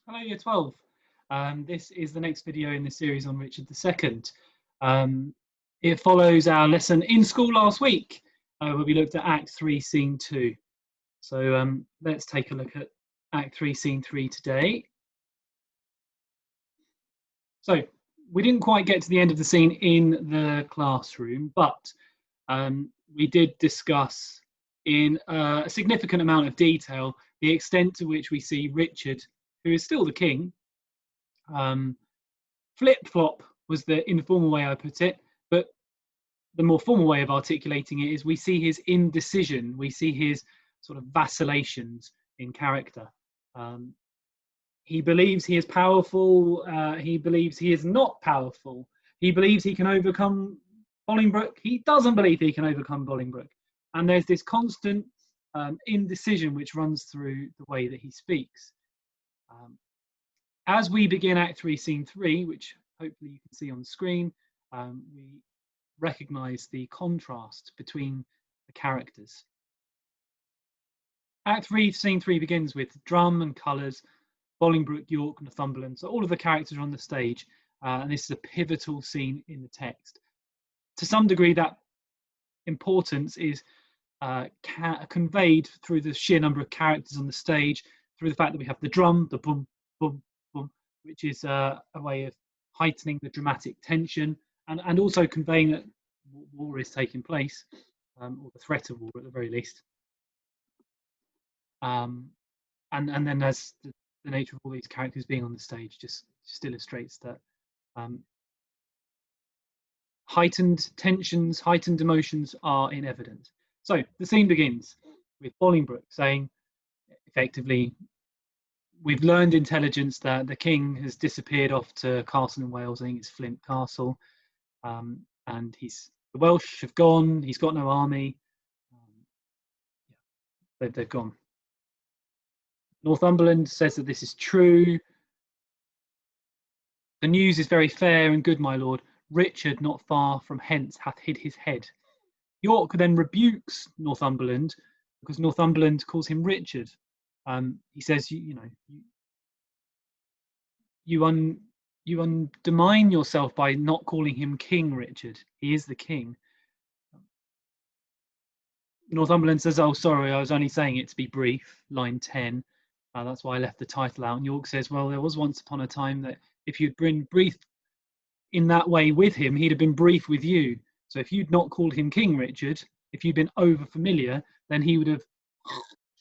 Hello, Year 12. This is the next video in the series on Richard II. Um, it follows our lesson in school last week, where we looked at Act 3, Scene 2. So let's take a look at Act 3, Scene 3 today. So we didn't quite get to the end of the scene in the classroom, but we did discuss in a significant amount of detail the extent to which we see Richard, who is still the king. Flip-flop was the informal way I put it, but the more formal way of articulating it is we see his indecision, we see his sort of vacillations in character. He believes he is powerful, he believes he is not powerful, he believes he can overcome Bolingbroke, he doesn't believe he can overcome Bolingbroke. And there's this constant indecision which runs through the way that he speaks. As we begin Act 3, Scene 3, which hopefully you can see on the screen, we recognise the contrast between the characters. Act 3, Scene 3 begins with drum and colours, Bolingbroke, York, Northumberland. So all of the characters are on the stage, and this is a pivotal scene in the text. To some degree, that importance is conveyed through the sheer number of characters on the stage, through the fact that we have the drum, the boom, boom, boom, which is a way of heightening the dramatic tension and also conveying that war is taking place, or the threat of war at the very least. And then as the nature of all these characters being on the stage just illustrates that heightened tensions, heightened emotions are in evidence. So the scene begins with Bolingbroke saying, effectively, we've learned intelligence that the king has disappeared off to Castle in Wales. I think it's Flint Castle, and the Welsh have gone. He's got no army. They've gone. Northumberland says that this is true. The news is very fair and good, my lord. Richard, not far from hence, hath hid his head. York then rebukes Northumberland because Northumberland calls him Richard. He says, you undermine yourself by not calling him King Richard. He is the king. Northumberland says, oh, sorry, I was only saying it to be brief, line 10. That's why I left the title out. And York says, well, there was once upon a time that if you'd been brief in that way with him, he'd have been brief with you. So if you'd not called him King Richard, if you'd been over familiar, then he would have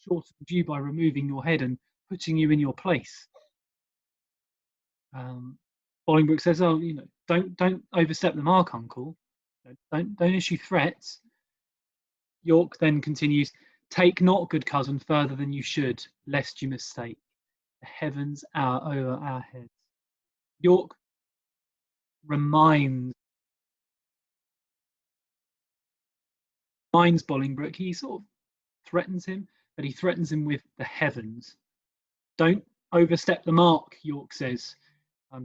shortened you by removing your head and putting you in your place. Bolingbroke says, oh, don't overstep the mark, uncle. Don't issue threats. York then continues, take not, good cousin, further than you should, lest you mistake. The heavens are over our heads. York reminds Bolingbroke, he sort of threatens him, but he threatens him with the heavens. Don't overstep the mark, York says.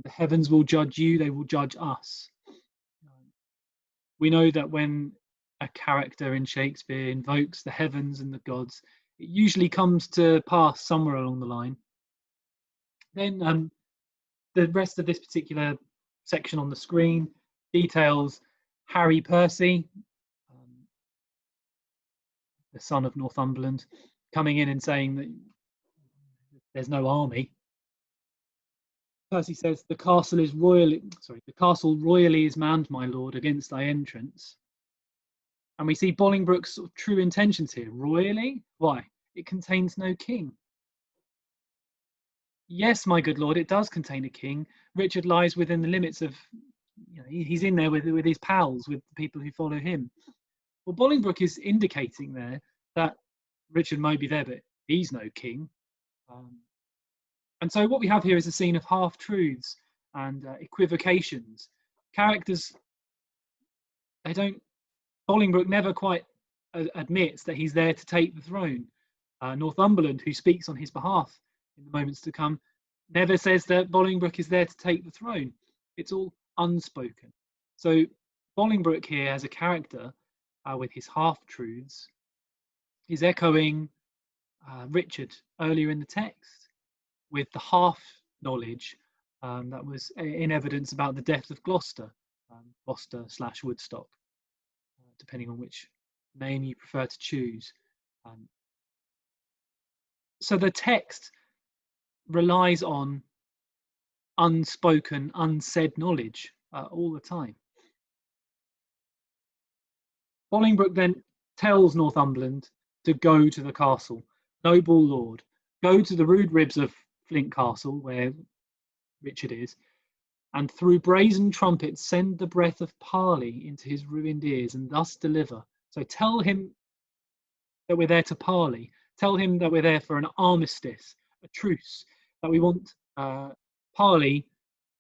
The heavens will judge you, they will judge us. We know that when a character in Shakespeare invokes the heavens and the gods, it usually comes to pass somewhere along the line. Then the rest of this particular section on the screen details Harry Percy, the son of Northumberland, coming in and saying that there's no army. Percy says, the castle royally is manned, my lord, against thy entrance. And we see Bolingbroke's sort of true intentions here. Royally? Why? It contains no king. Yes, my good lord, it does contain a king. Richard lies within the limits of, he's in there with his pals, with the people who follow him. Well, Bolingbroke is indicating there that Richard might be there, but he's no king. And so what we have here is a scene of half-truths and equivocations. Characters, Bolingbroke never quite admits that he's there to take the throne. Northumberland, who speaks on his behalf in the moments to come, never says that Bolingbroke is there to take the throne. It's all unspoken. So Bolingbroke here as a character with his half-truths is echoing Richard earlier in the text with the half knowledge that was in evidence about the death of Gloucester, Gloucester/Woodstock, depending on which name you prefer to choose. So the text relies on unspoken, unsaid knowledge all the time. Bolingbroke then tells Northumberland to go to the castle. Noble lord, go to the rude ribs of Flint Castle, where Richard is, and through brazen trumpets send the breath of parley into his ruined ears, and thus deliver. So tell him that we're there to parley. Tell him that we're there for an armistice, a truce, that we want parley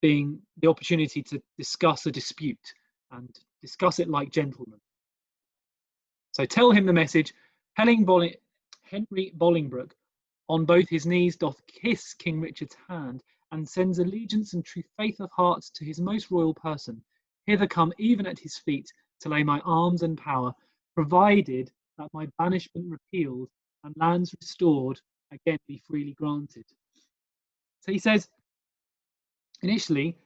being the opportunity to discuss a dispute and discuss it like gentlemen. So tell him the message. Henry Bolingbroke on both his knees doth kiss King Richard's hand, and sends allegiance and true faith of heart to his most royal person. Hither come even at his feet to lay my arms and power, provided that my banishment repealed and lands restored again be freely granted. So he says, initially,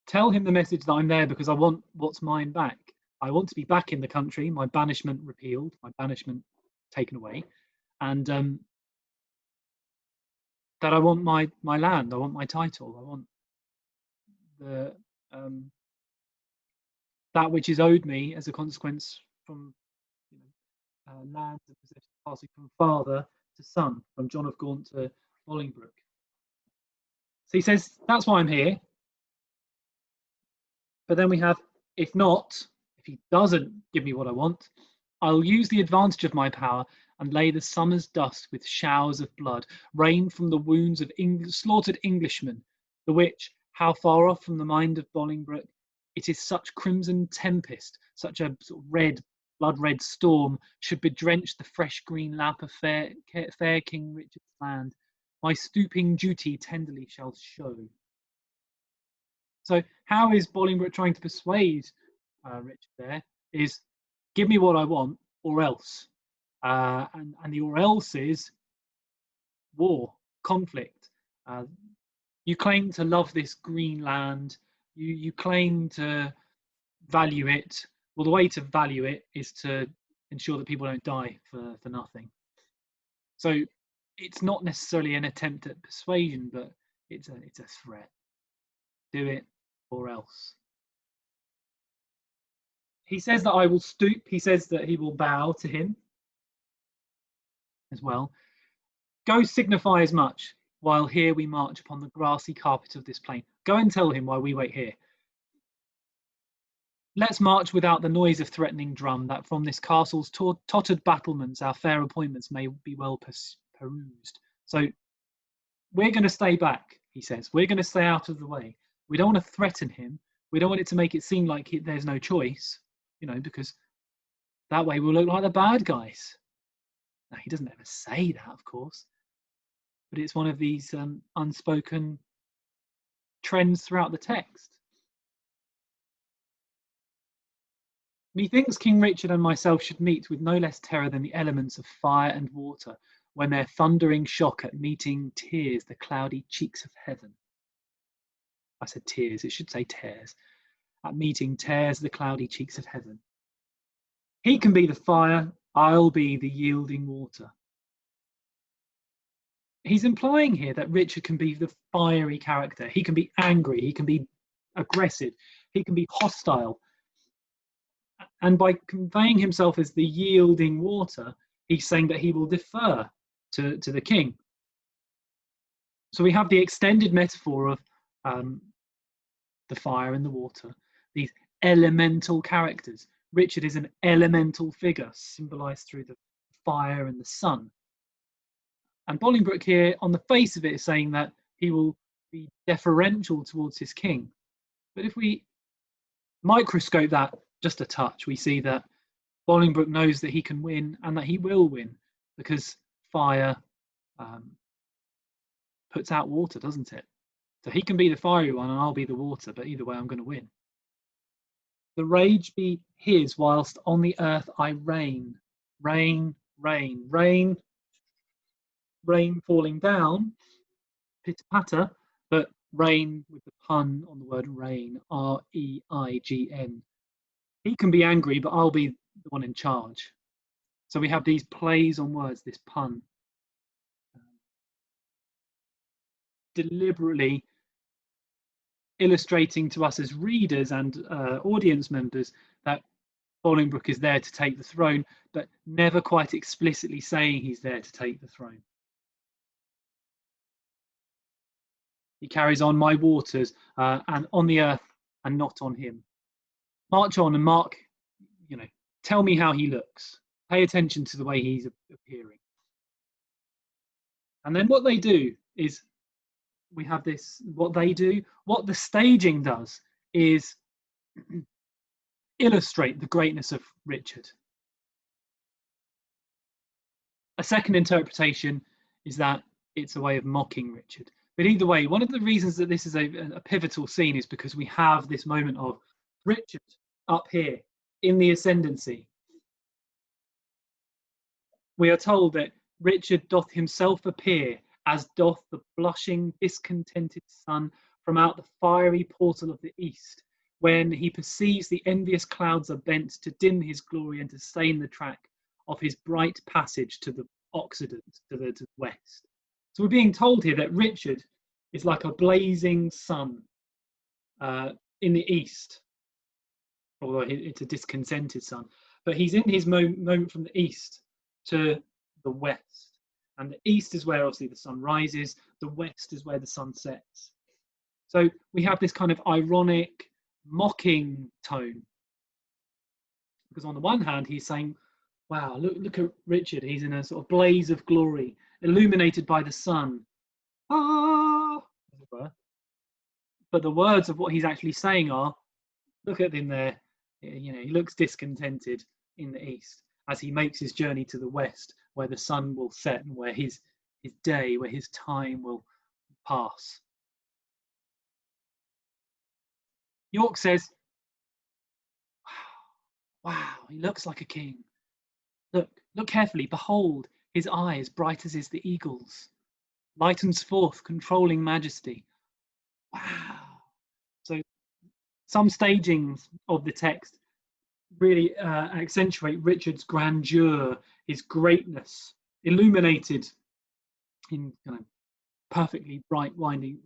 tell him the message that I'm there because I want what's mine back. I want to be back in the country, my banishment repealed, my banishment taken away, and that I want my land, I want my title, I want the that which is owed me as a consequence from lands and possessions passing from father to son, from John of Gaunt to Bolingbroke. So he says, that's why I'm here. But then we have, if he doesn't give me what I want, I'll use the advantage of my power and lay the summer's dust with showers of blood, rain from the wounds of slaughtered Englishmen, the which, how far off from the mind of Bolingbroke, it is such crimson tempest, such a sort of blood-red storm, should bedrench the fresh green lap of fair King Richard's land, my stooping duty tenderly shall show. So how is Bolingbroke trying to persuade Richard there? Is give me what I want or else. And the or else is war, conflict. You claim to love this green land. You claim to value it. Well, the way to value it is to ensure that people don't die for nothing. So it's not necessarily an attempt at persuasion, but it's a threat. Do it or else. He says that I will stoop. He says that he will bow to him as well. Go signify as much while here we march upon the grassy carpet of this plain. Go and tell him while we wait here. Let's march without the noise of threatening drum, that from this castle's tottered battlements our fair appointments may be well perused. So we're going to stay back, he says. We're going to stay out of the way. We don't want to threaten him. We don't want it to make it seem like there's no choice, because that way we'll look like the bad guys. Now, he doesn't ever say that, of course, but it's one of these unspoken trends throughout the text. Methinks King Richard and myself should meet with no less terror than the elements of fire and water, when their thundering shock at meeting tears the cloudy cheeks of heaven. I said tears, it should say tears. At meeting tears the cloudy cheeks of heaven. He can be the fire, I'll be the yielding water. He's implying here that Richard can be the fiery character. He can be angry, he can be aggressive, he can be hostile. And by conveying himself as the yielding water, he's saying that he will defer to the king. So we have the extended metaphor of the fire and the water, these elemental characters. Richard is an elemental figure, symbolized through the fire and the sun. And Bolingbroke here, on the face of it, is saying that he will be deferential towards his king. But if we microscope that just a touch, we see that Bolingbroke knows that he can win and that he will win, because fire puts out water, doesn't it? So he can be the fiery one and I'll be the water, but either way I'm going to win. The rage be his whilst on the earth I reign. Rain, rain, rain, rain falling down, pitter patter, but reign with the pun on the word reign, R-E-I-G-N. He can be angry, but I'll be the one in charge. So we have these plays on words, this pun, deliberately illustrating to us as readers and audience members that Bolingbroke is there to take the throne, but never quite explicitly saying he's there to take the throne. He carries on, my waters, and on the earth and not on him. March on and mark, tell me how he looks. Pay attention to the way he's appearing. And then what they do is, we have this, what the staging does is illustrate the greatness of Richard. A second interpretation is that it's a way of mocking Richard. But either way, one of the reasons that this is a pivotal scene is because we have this moment of Richard up here in the ascendancy. We are told that Richard doth himself appear, as doth the blushing, discontented sun from out the fiery portal of the east, when he perceives the envious clouds are bent to dim his glory and to stain the track of his bright passage to the Occident, to the west. So we're being told here that Richard is like a blazing sun in the east, although it's a discontented sun, but he's in his moment from the east to the west. And the east is where obviously the sun rises, the west is where the sun sets. So we have this kind of ironic, mocking tone. Because on the one hand, he's saying, wow, look at Richard, he's in a sort of blaze of glory, illuminated by the sun. Ah, as it were. But the words of what he's actually saying are, look at him there, he looks discontented in the east as he makes his journey to the west, where the sun will set and where his day, where his time will pass. York says, wow, he looks like a king. Look carefully, behold, his eye as bright as is the eagle's, lightens forth controlling majesty. Wow. So some stagings of the text really accentuate Richard's grandeur, his greatness, illuminated in perfectly bright, blinding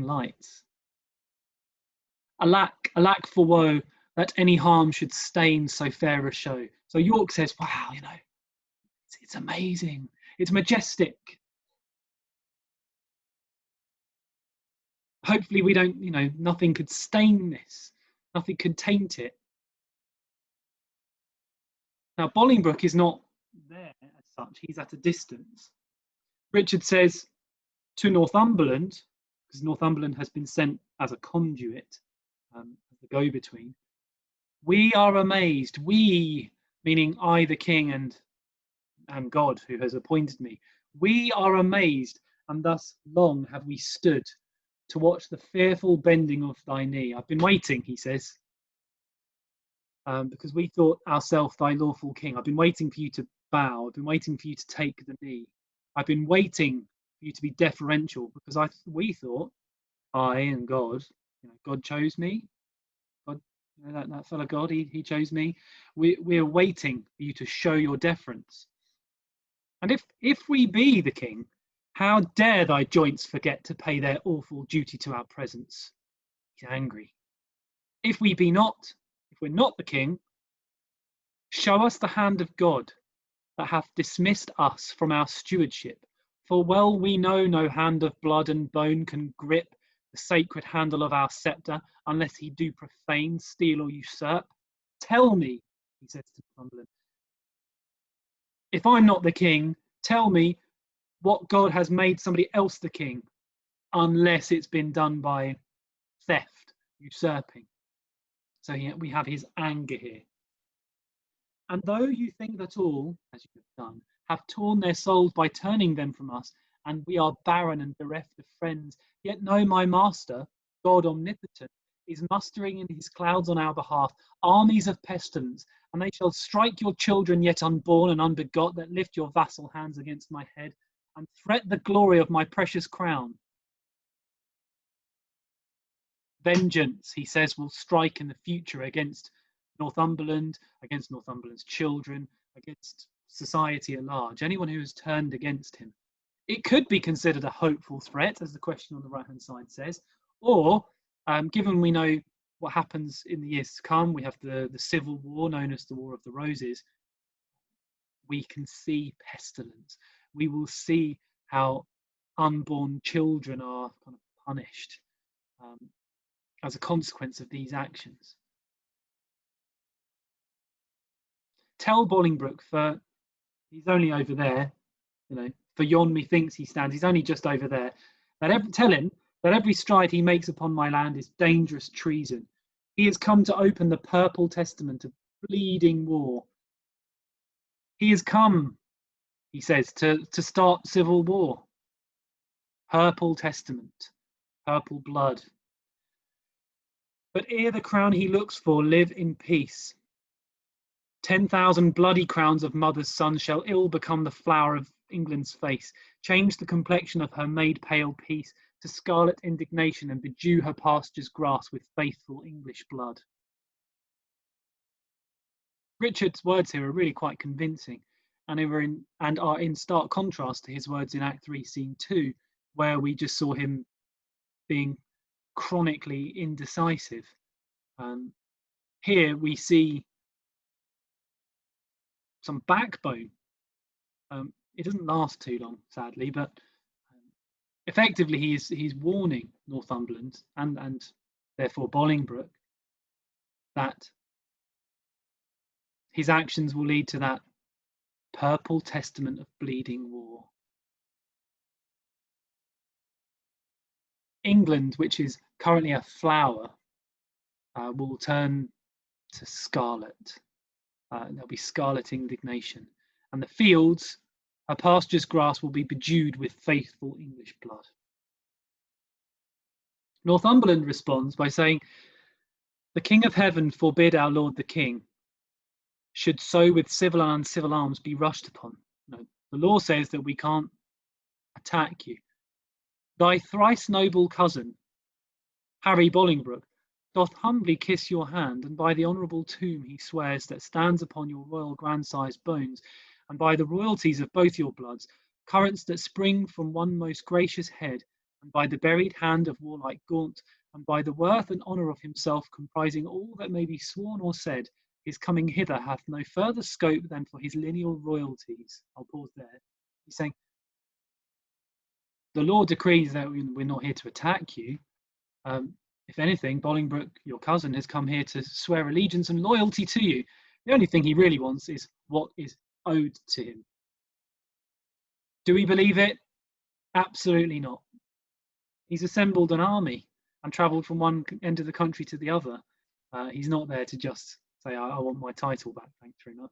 lights. Alack for woe that any harm should stain so fair a show. So York says, wow, it's amazing, it's majestic. Hopefully we don't, nothing could stain this, nothing could taint it. Now Bolingbroke is not there as such, he's at a distance. Richard says to Northumberland, because Northumberland has been sent as a conduit, as the go-between, we are amazed, we, meaning I the king and God who has appointed me, we are amazed, and thus long have we stood to watch the fearful bending of thy knee. I've been waiting, he says, because we thought ourselves thy lawful king. I've been waiting for you to bow. I've been waiting for you to take the knee. I've been waiting for you to be deferential, because we thought, I and God, God chose me. God, that fellow God, he chose me. We are waiting for you to show your deference. And if we be the king, how dare thy joints forget to pay their awful duty to our presence? He's angry. If we be not, if we're not the king, show us the hand of God that hath dismissed us from our stewardship. For well we know no hand of blood and bone can grip the sacred handle of our sceptre, unless he do profane, steal, or usurp. Tell me, he says to Northumberland, if I'm not the king, tell me what God has made somebody else the king, unless it's been done by theft, usurping. So we have his anger here. And though you think that all, as you have done, have torn their souls by turning them from us, and we are barren and bereft of friends, yet know my master, God omnipotent, is mustering in his clouds on our behalf armies of pestilence, and they shall strike your children yet unborn and unbegot that lift your vassal hands against my head, and threat the glory of my precious crown. Vengeance, he says, will strike in the future against Northumberland, against Northumberland's children, against society at large, anyone who has turned against him. It could be considered a hopeful threat, as the question on the right-hand side says, or given we know what happens in the years to come, we have the civil war known as the War of the Roses, we can see pestilence. We will see how unborn children are kind of punished as a consequence of these actions. Tell Bolingbroke, for he's only over there, for yon methinks he stands, he's only just over there, tell him that every stride he makes upon my land is dangerous treason. He has come to open the purple testament of bleeding war. He has come, he says, to start civil war. Purple testament, purple blood. But ere the crown he looks for live in peace. 10,000 bloody crowns of mother's sons shall ill become the flower of England's face, change the complexion of her made pale peace to scarlet indignation, and bedew her pastures grass with faithful English blood. Richard's words here are really quite convincing, and are in stark contrast to his words in Act 3, Scene 2, where we just saw him being chronically indecisive. Here we see some backbone. It doesn't last too long, sadly, but effectively he's warning Northumberland and therefore Bolingbroke that his actions will lead to that purple testament of bleeding war. England, which is currently a flower, will turn to scarlet. There'll be scarlet indignation, and the fields, her pastures grass, will be bedewed with faithful English blood. Northumberland responds by saying, "The King of Heaven forbid our Lord the King should so with civil and uncivil arms be rushed upon." No, the law says that we can't attack you. Thy thrice noble cousin, Harry Bolingbroke, doth humbly kiss your hand, and by the honourable tomb he swears that stands upon your royal grandsire's bones, and by the royalties of both your bloods, currents that spring from one most gracious head, and by the buried hand of warlike Gaunt, and by the worth and honour of himself, comprising all that may be sworn or said, his coming hither hath no further scope than for his lineal royalties. I'll pause there. He's saying, the law decrees that we're not here to attack you. If anything, Bolingbroke, your cousin, has come here to swear allegiance and loyalty to you. The only thing he really wants is what is owed to him. Do we believe it? Absolutely not. He's assembled an army and travelled from one end of the country to the other. He's not there to just say, I want my title back, thanks very much.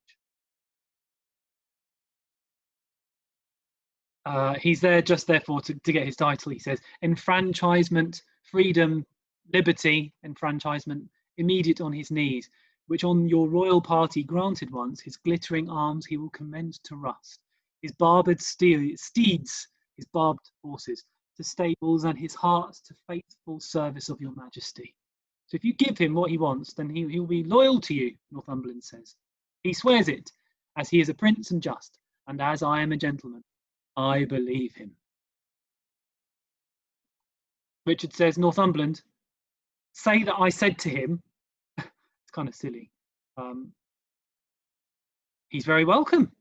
He's there just therefore to get his title, he says. Enfranchisement, freedom, liberty, enfranchisement, immediate on his knees, which on your royal party granted once, his glittering arms he will commend to rust, his barbed steeds, his barbed horses, to stables, and his heart to faithful service of your majesty. So if you give him what he wants, then he will be loyal to you, Northumberland says. He swears it, as he is a prince and just, and as I am a gentleman. I believe him. Richard says, Northumberland, say that I said to him, it's kind of silly, he's very welcome.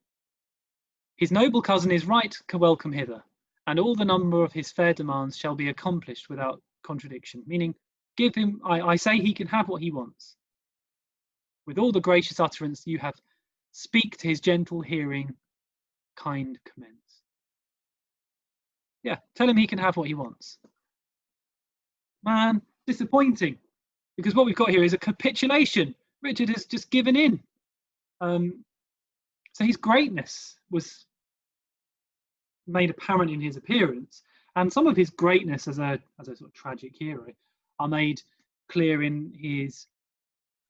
His noble cousin is right to welcome hither, and all the number of his fair demands shall be accomplished without contradiction. Meaning, give him, I say he can have what he wants. With all the gracious utterance you have, speak to his gentle hearing, kind commends. Yeah, tell him he can have what he wants. Man, disappointing, because what we've got here is a capitulation. Richard has just given in. So his greatness was made apparent in his appearance, and some of his greatness as a sort of tragic hero are made clear in his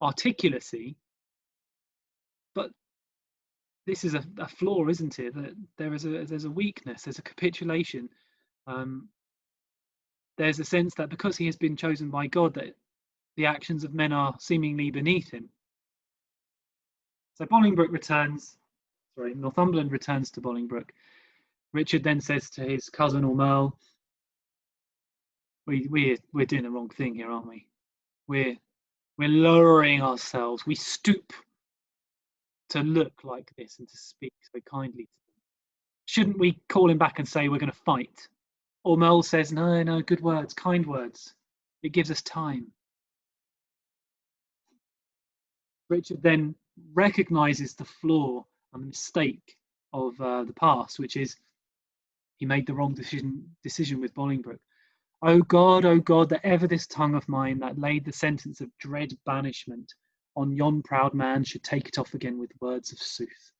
articulacy. But this is a flaw, isn't it? That there's a weakness, there's a capitulation. Um, there's a sense that because he has been chosen by God, that the actions of men are seemingly beneath him. So Bolingbroke returns, sorry, Northumberland returns to Bolingbroke. Richard then says to his cousin Ormel, we're doing the wrong thing here, aren't we? We're lowering ourselves. We stoop to look like this and to speak so kindly to them. Shouldn't we call him back and say we're going to fight? Ormel says, no, good words, kind words. It gives us time. Richard then recognizes the flaw and the mistake of the past, which is he made the wrong decision with Bolingbroke. O God, that ever this tongue of mine that laid the sentence of dread banishment on yon proud man should take it off again with words of sooth.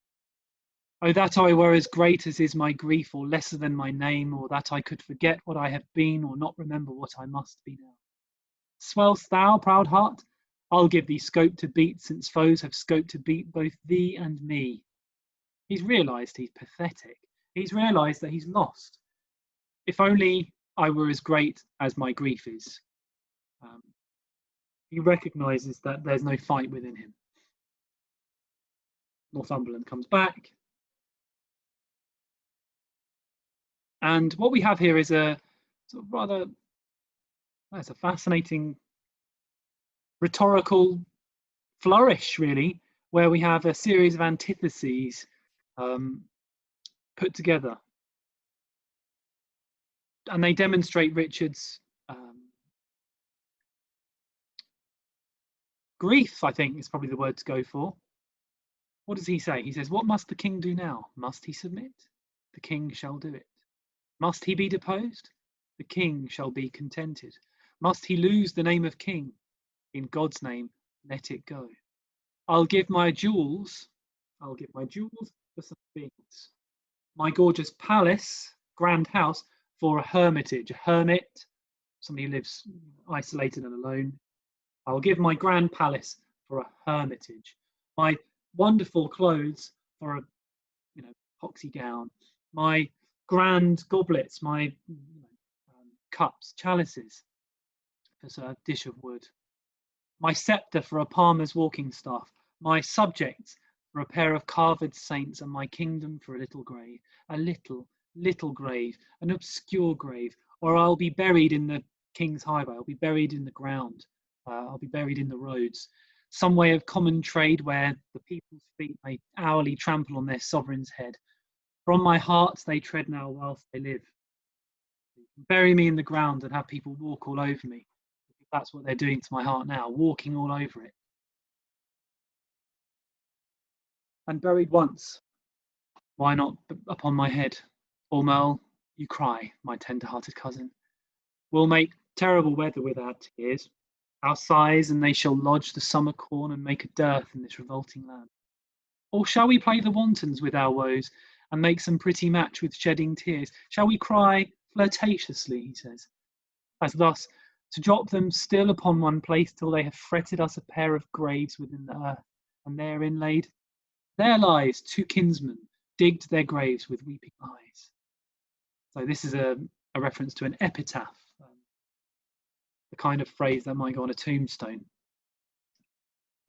Oh, that I were as great as is my grief, or lesser than my name, or that I could forget what I have been, or not remember what I must be now. Swell'st thou, proud heart? I'll give thee scope to beat, since foes have scope to beat both thee and me. He's realised he's pathetic. He's realised that he's lost. If only I were as great as my grief is. He recognises that there's no fight within him. Northumberland comes back. And what we have here is a sort of rather, that's a fascinating rhetorical flourish, really, where we have a series of antitheses put together. And they demonstrate Richard's grief, I think is probably the word to go for. What does he say? He says, what must the king do now? Must he submit? The king shall do it. Must he be deposed? The king shall be contented. Must he lose the name of king? In God's name, let it go. I'll give my jewels for some things. My gorgeous palace, grand house, for a hermitage, a hermit, somebody who lives isolated and alone. I'll give my grand palace for a hermitage. My wonderful clothes for a, poxy gown. My grand goblets, my cups, chalices for a dish of wood. My sceptre for a palmer's walking staff. My subjects for a pair of carved saints, and my kingdom for a little grave. A little grave, an obscure grave, or I'll be buried in the king's highway. I'll be buried in the ground. I'll be buried in the roads. Some way of common trade where the people's feet may hourly trample on their sovereign's head. From my heart they tread now whilst they live. Bury me in the ground and have people walk all over me. That's what they're doing to my heart now, walking all over it. And buried once, why not upon my head? Ormel, you cry, my tender-hearted cousin. We'll make terrible weather with our tears, our sighs, and they shall lodge the summer corn and make a dearth in this revolting land. Or shall we play the wantons with our woes and make some pretty match with shedding tears? Shall we cry flirtatiously, he says, as thus to drop them still upon one place till they have fretted us a pair of graves within the earth, and therein laid? There lies two kinsmen, digged their graves with weeping eyes. So this is a reference to an epitaph, the kind of phrase that might go on a tombstone.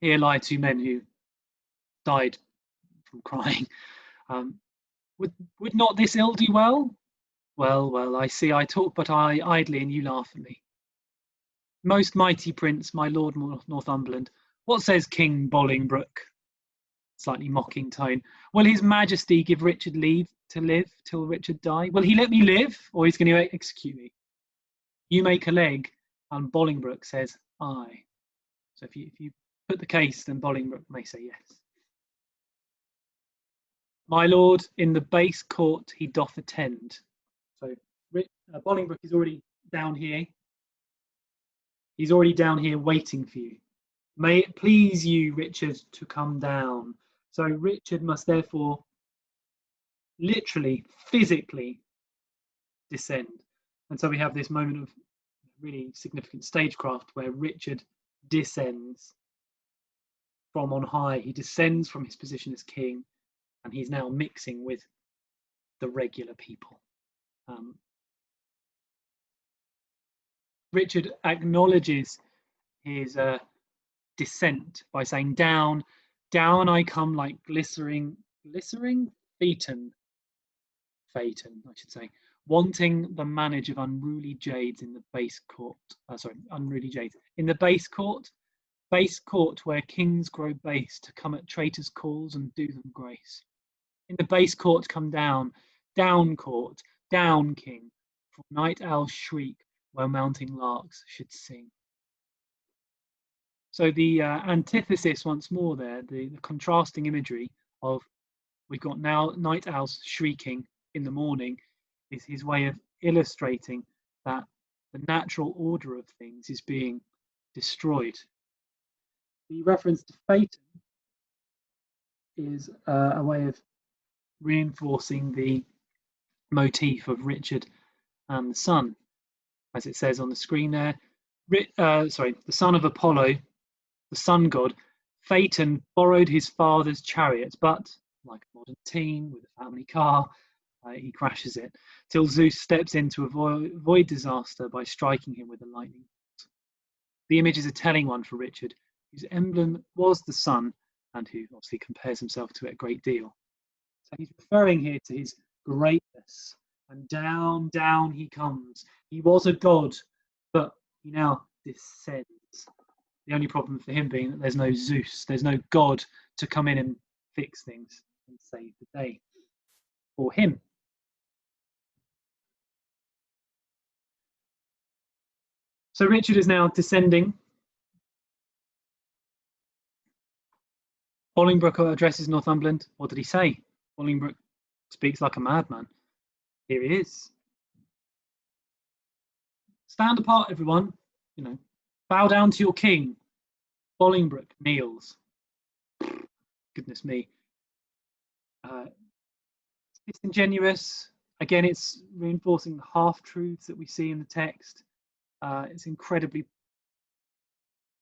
Here lie two men who died from crying. Would not this ill do well? Well, I see I talk but I idly, and you laugh at me. Most mighty prince, my lord Northumberland, what says King Bolingbroke? Slightly mocking tone. Will his majesty give Richard leave to live till Richard die? Will he let me live, or he's going to execute me? You make a leg, and Bolingbroke says aye. So if you put the case, then Bolingbroke may say yes. My lord, in the base court he doth attend. So Bolingbroke is already down here. He's already down here waiting for you. May it please you, Richard, to come down. So Richard must therefore literally, physically descend. And so we have this moment of really significant stagecraft where Richard descends from on high. He descends from his position as king and he's now mixing with the regular people. Richard acknowledges his descent by saying, "Down, down I come like glycerine, phaeton, I should say, wanting the manage of unruly jades in the base court. Unruly jades in the base court where kings grow base to come at traitors' calls and do them grace. In the base court come down, down court, down king, for night owls shriek where mounting larks should sing." So the antithesis once more there, the contrasting imagery of we've got now night owls shrieking in the morning is his way of illustrating that the natural order of things is being destroyed. The reference to Phaeton is a way of reinforcing the motif of Richard and the sun, as it says on the screen there. The son of Apollo, the sun god, Phaeton borrowed his father's chariot, but like a modern teen with a family car, he crashes it, till Zeus steps in to avoid disaster by striking him with a lightning bolt. The image is a telling one for Richard, whose emblem was the sun, and who obviously compares himself to it a great deal. So he's referring here to his greatness, and down, down he comes. He was a god, but he now descends. The only problem for him being that there's no Zeus, there's no god to come in and fix things and save the day for him. So Richard is now descending. Bolingbroke addresses Northumberland. What did he say? Bolingbroke speaks like a madman. Here he is. Stand apart, everyone. Bow down to your king. Bolingbroke kneels. Goodness me. It's disingenuous. Again, it's reinforcing the half-truths that we see in the text. It's incredibly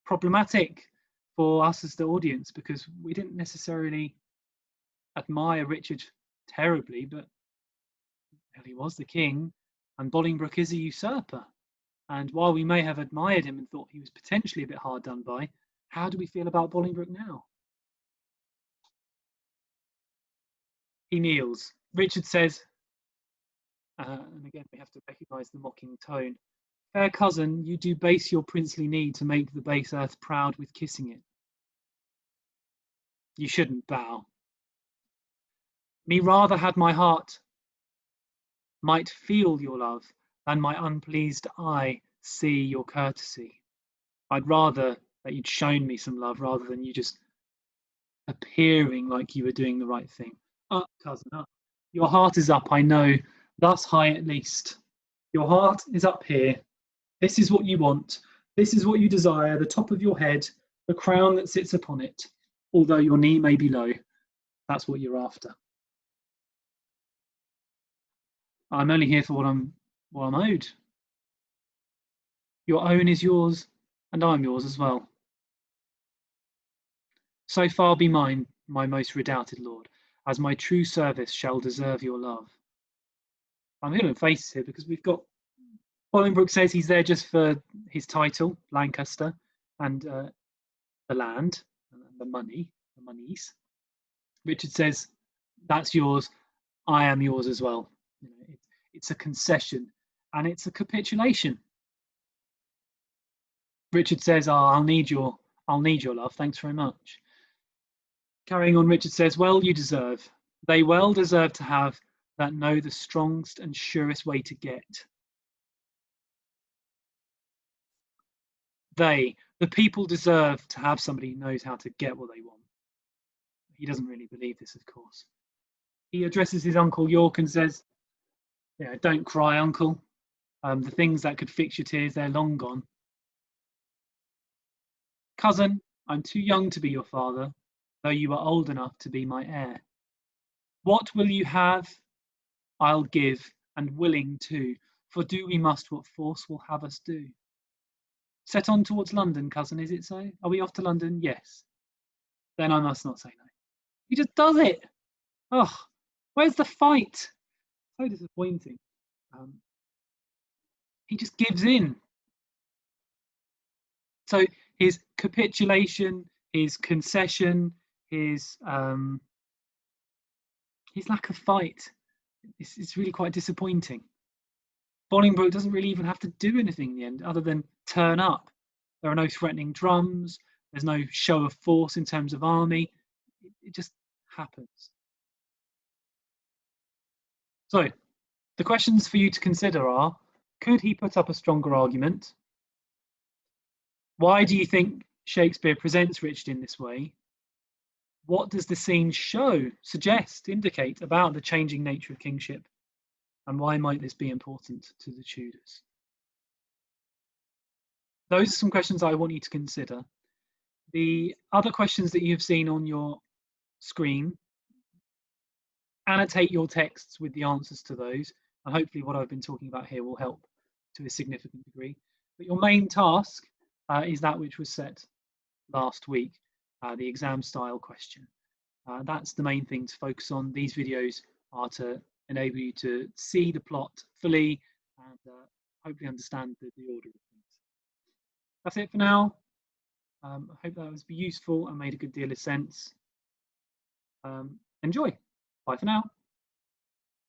problematic for us as the audience because we didn't necessarily admire Richard terribly, but he was the king, and Bolingbroke is a usurper. And while we may have admired him and thought he was potentially a bit hard done by, how do we feel about Bolingbroke now? He kneels. Richard says, and again we have to recognise the mocking tone, "Fair cousin, you do base your princely need to make the base earth proud with kissing it. You shouldn't bow. Me rather had my heart might feel your love than my unpleased eye see your courtesy. I'd rather that you'd shown me some love rather than you just appearing like you were doing the right thing. Up, cousin, up. Your heart is up, I know, thus high at least. Your heart is up here. This is what you want. This is what you desire, the top of your head, the crown that sits upon it, although your knee may be low. That's what you're after. I'm only here for what I'm owed. Your own is yours, and I'm yours as well. So far be mine, my most redoubted lord, as my true service shall deserve your love." I'm going to face here because we've got Bolingbroke says he's there just for his title, Lancaster, and the land, and the monies. Richard says, "That's yours. I am yours as well." It's a concession, and it's a capitulation. Richard says, I'll need your love. Thanks very much." Carrying on, Richard says, "Well, you deserve. They well deserve to have that know the strongest and surest way to get." The people deserve to have somebody who knows how to get what they want. He doesn't really believe this, of course. He addresses his Uncle York and says, "Don't cry, uncle. The things that could fix your tears, they're long gone. Cousin, I'm too young to be your father, though you are old enough to be my heir. What will you have? I'll give, and willing too, for do we must what force will have us do. Set on towards London, cousin, is it so? Are we off to London? Yes. Then I must not say no." He just does it. Oh, where's the fight? So disappointing. He just gives in. So his capitulation, his concession, his lack of fight, it's really quite disappointing. Bolingbroke doesn't really even have to do anything in the end other than turn up. There are no threatening drums, there's no show of force in terms of army. It just happens. So the questions for you to consider are, could he put up a stronger argument? Why do you think Shakespeare presents Richard in this way? What does the scene show, suggest, indicate about the changing nature of kingship? And why might this be important to the Tudors? Those are some questions I want you to consider. The other questions that you've seen on your screen, annotate your texts with the answers to those, and hopefully what I've been talking about here will help to a significant degree. But your main task is that which was set last week, the exam style question. That's the main thing to focus on. These videos are to enable you to see the plot fully and hopefully understand the order of things. That's it for now. I hope that was useful and made a good deal of sense. Enjoy. Bye for now.